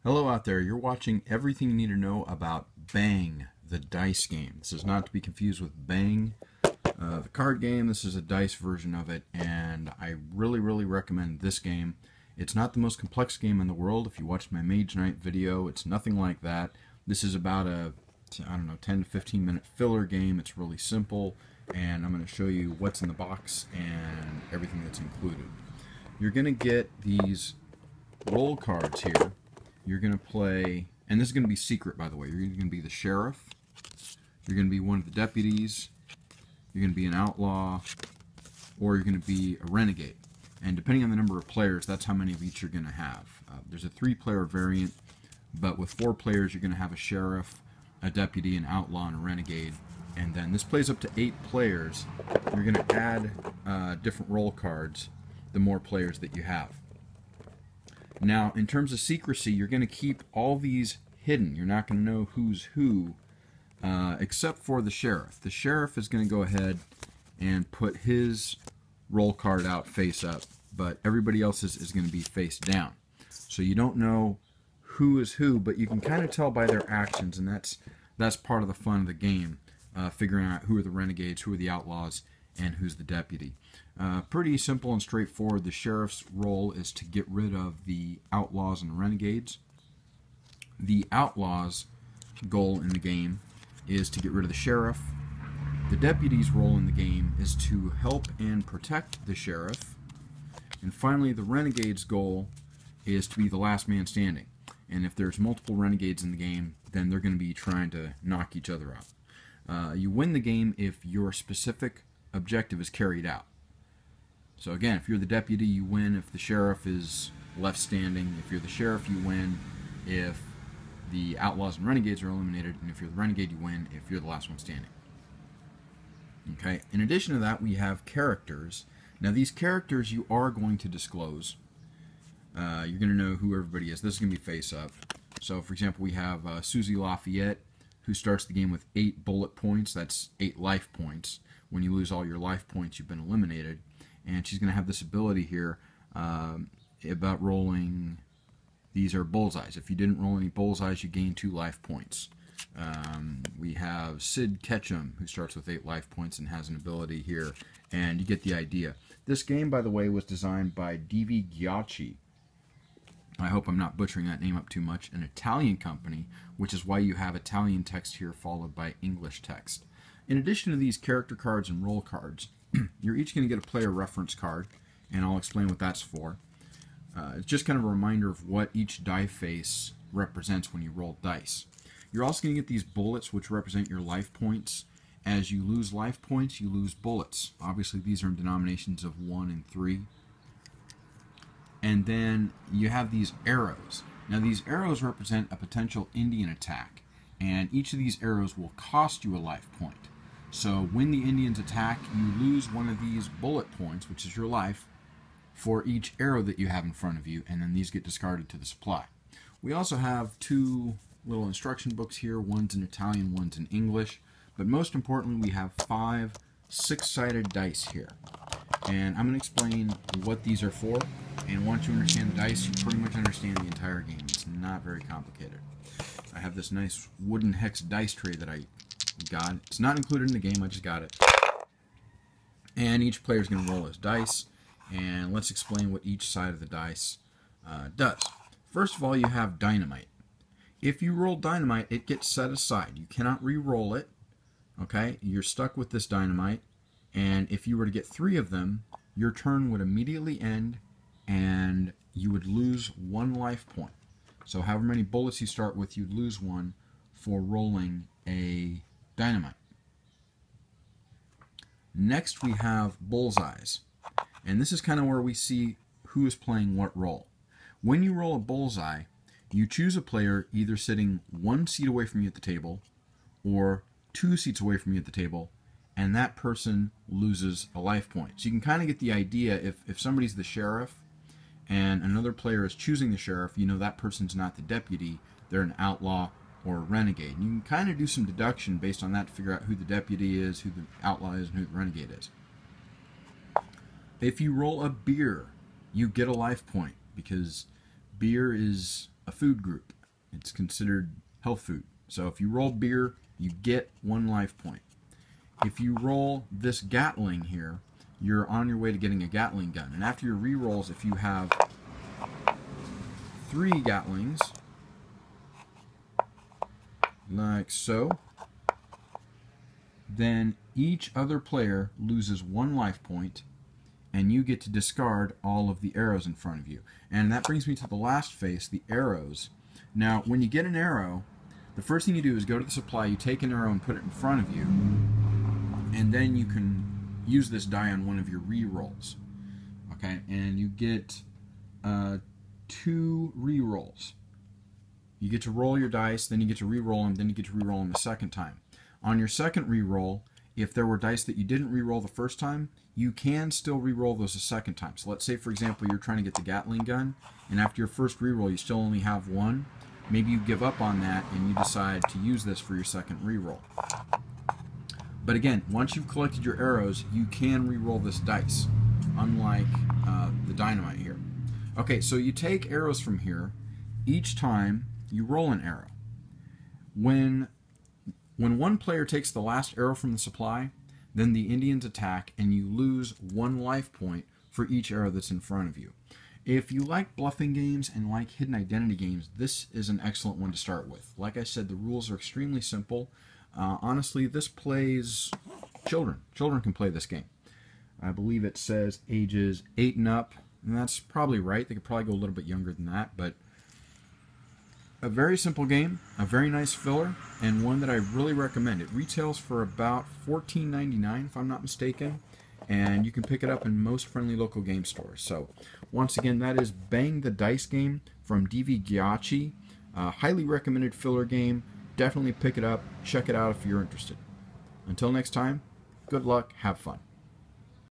Hello out there, you're watching everything you need to know about Bang, the dice game. This is not to be confused with Bang, the card game. This is a dice version of it, and I really recommend this game. It's not the most complex game in the world. If you watched my Mage Knight video, it's nothing like that. This is about a, I don't know, 10 to 15 minute filler game. It's really simple, and I'm going to show you what's in the box and everything that's included. You're going to get these roll cards here. You're going to play, and this is going to be secret, by the way. You're going to be the sheriff. You're going to be one of the deputies. You're going to be an outlaw, or you're going to be a renegade. And depending on the number of players, that's how many of each you're going to have. There's a 3-player variant, but with 4 players, you're going to have a sheriff, a deputy, an outlaw, and a renegade. And then this plays up to 8 players. You're going to add different roll cards the more players that you have. Now, in terms of secrecy, you're going to keep all these hidden. You're not going to know who's who, except for the sheriff. The sheriff is going to go ahead and put his roll card out face up, but everybody else's is going to be face down. So you don't know who is who, but you can kind of tell by their actions, and that's part of the fun of the game, figuring out who are the renegades, who are the outlaws, and who's the deputy. Pretty simple and straightforward. The sheriff's role is to get rid of the outlaws and renegades. The outlaws' goal in the game is to get rid of the sheriff. The deputy's role in the game is to help and protect the sheriff. And finally, the renegade's goal is to be the last man standing. And if there's multiple renegades in the game, then they're going to be trying to knock each other out. You win the game if your specific objective is carried out. So again, if you're the deputy, you win if the sheriff is left standing. If you're the sheriff, you win if the outlaws and renegades are eliminated. And if you're the renegade, you win if you're the last one standing. Okay. In addition to that, we have characters. Now these characters you are going to disclose. You're going to know who everybody is. This is going to be face up. So for example, we have Susie Lafayette, who starts the game with 8 bullet points. That's 8 life points. When you lose all your life points, you've been eliminated. And she's going to have this ability here about rolling. These are bullseyes. If you didn't roll any bullseyes, you gain 2 life points. We have Sid Ketchum, who starts with 8 life points and has an ability here. And you get the idea. This game, by the way, was designed by Divi Ghiacci. I hope I'm not butchering that name up too much. An Italian company, which is why you have Italian text here followed by English text. In addition to these character cards and roll cards, you're each going to get a player reference card, and I'll explain what that's for. It's just kind of a reminder of what each die face represents when you roll dice. You're also going to get these bullets, which represent your life points. As you lose life points, you lose bullets. Obviously, these are in denominations of 1 and 3. And then you have these arrows. Now, these arrows represent a potential Indian attack, and each of these arrows will cost you a life point. So when the Indians attack, you lose one of these bullet points, which is your life, for each arrow that you have in front of you, and then these get discarded to the supply. We also have 2 little instruction books here. One's in Italian, one's in English. But most importantly, we have 5 6-sided dice here. And I'm going to explain what these are for. And once you understand the dice, you pretty much understand the entire game. It's not very complicated. I have this nice wooden hex dice tray that I got. It's not included in the game, I just got it. And each player is going to roll his dice, and let's explain what each side of the dice does. First of all, you have dynamite. If you roll dynamite, it gets set aside. You cannot re-roll it. Okay, you're stuck with this dynamite, and if you were to get 3 of them, your turn would immediately end, and you would lose 1 life point. So however many bullets you start with, you'd lose 1 for rolling a dynamite. Next we have bullseyes, and this is kind of where we see who is playing what role. When you roll a bullseye, you choose a player either sitting 1 seat away from you at the table or 2 seats away from you at the table, and that person loses a life point. So you can kind of get the idea. If somebody's the sheriff and another player is choosing the sheriff, you know that person's not the deputy, they're an outlaw or a renegade. And you can kind of do some deduction based on that to figure out who the deputy is, who the outlaw is, and who the renegade is. If you roll a beer, you get a life point because beer is a food group. It's considered health food. So if you roll beer, you get 1 life point. If you roll this Gatling here, you're on your way to getting a Gatling gun. And after your re-rolls, if you have 3 Gatlings, like so, then each other player loses 1 life point, and you get to discard all of the arrows in front of you. And that brings me to the last phase, the arrows. Now, when you get an arrow, the first thing you do is go to the supply, you take an arrow and put it in front of you, and then you can use this die on one of your re-rolls. Okay, and you get 2 re-rolls. You get to roll your dice, then you get to re-roll them, then you get to re-roll them a second time. On your second re-roll, if there were dice that you didn't re-roll the first time, you can still re-roll those a second time. So let's say, for example, you're trying to get the Gatling gun, and after your first re-roll you still only have 1. Maybe you give up on that and you decide to use this for your second re-roll. But again, once you've collected your arrows, you can re-roll this dice, unlike the dynamite here. Okay, so you take arrows from here. Each time you roll an arrow. When one player takes the last arrow from the supply, then the Indians attack and you lose 1 life point for each arrow that's in front of you. If you like bluffing games and like hidden identity games, this is an excellent one to start with. Like I said, the rules are extremely simple. Honestly, this plays children. Children can play this game. I believe it says ages 8 and up, and that's probably right. They could probably go a little bit younger than that, but a very simple game, a very nice filler, and one that I really recommend. It retails for about $14.99 if I'm not mistaken, and you can pick it up in most friendly local game stores. So once again, that is Bang the Dice Game from DV Ghiacci. Highly recommended filler game. Definitely pick it up, check it out if you're interested. Until next time, good luck, have fun.